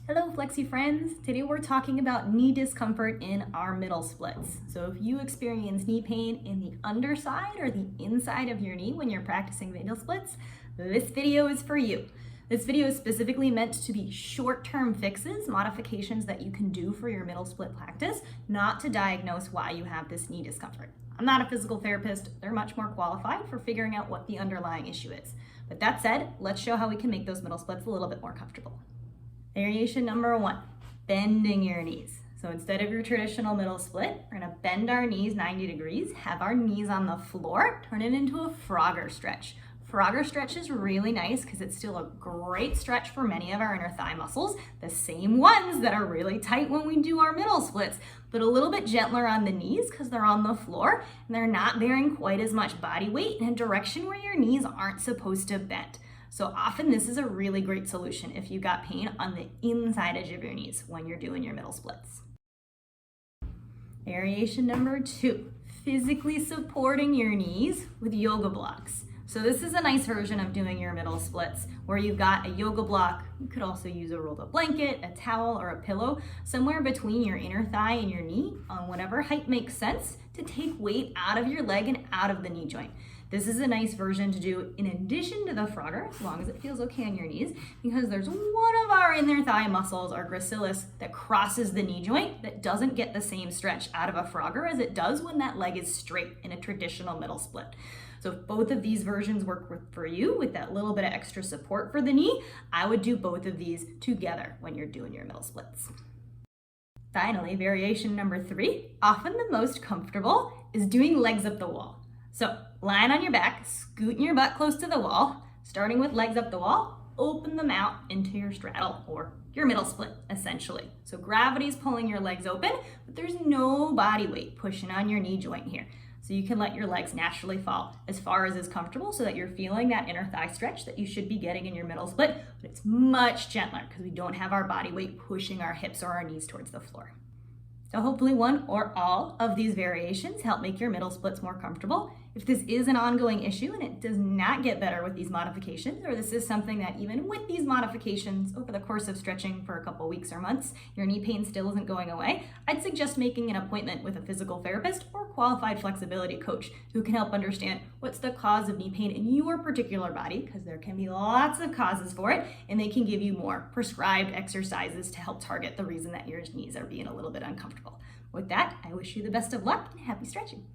Hello Flexi friends! Today we're talking about knee discomfort in our middle splits. So if you experience knee pain in the underside or the inside of your knee when you're practicing middle splits, this video is for you. This video is specifically meant to be short-term fixes, modifications that you can do for your middle split practice, not to diagnose why you have this knee discomfort. I'm not a physical therapist. They're much more qualified for figuring out what the underlying issue is. But that said, let's show how we can make those middle splits a little bit more comfortable. Variation number 1, bending your knees. So instead of your traditional middle split, we're gonna bend our knees 90 degrees, have our knees on the floor, turn it into a Frogger stretch. Frogger stretch is really nice because it's still a great stretch for many of our inner thigh muscles, the same ones that are really tight when we do our middle splits, but a little bit gentler on the knees because they're on the floor and they're not bearing quite as much body weight in a direction where your knees aren't supposed to bend. So often this is a really great solution if you got pain on the inside edge of your knees when you're doing your middle splits. Variation number 2, physically supporting your knees with yoga blocks. So this is a nice version of doing your middle splits where you've got a yoga block. You could also use a rolled up blanket, a towel, or a pillow somewhere between your inner thigh and your knee on whatever height makes sense to take weight out of your leg and out of the knee joint. This is a nice version to do in addition to the Frogger, as long as it feels okay on your knees, because there's one of our inner thigh muscles, our gracilis, that crosses the knee joint that doesn't get the same stretch out of a Frogger as it does when that leg is straight in a traditional middle split. So if both of these versions work for you with that little bit of extra support for the knee, I would do both of these together when you're doing your middle splits. Finally, variation number 3, often the most comfortable, is doing legs up the wall. So lying on your back, scooting your butt close to the wall, starting with legs up the wall, open them out into your straddle or your middle split, essentially. So gravity's pulling your legs open, but there's no body weight pushing on your knee joint here. So you can let your legs naturally fall as far as is comfortable so that you're feeling that inner thigh stretch that you should be getting in your middle split, but it's much gentler because we don't have our body weight pushing our hips or our knees towards the floor. So hopefully one or all of these variations help make your middle splits more comfortable. If this is an ongoing issue and it does not get better with these modifications, or this is something that even with these modifications over the course of stretching for a couple weeks or months, your knee pain still isn't going away, I'd suggest making an appointment with a physical therapist or qualified flexibility coach who can help understand what's the cause of knee pain in your particular body, because there can be lots of causes for it, and they can give you more prescribed exercises to help target the reason that your knees are being a little bit uncomfortable. With that, I wish you the best of luck and happy stretching.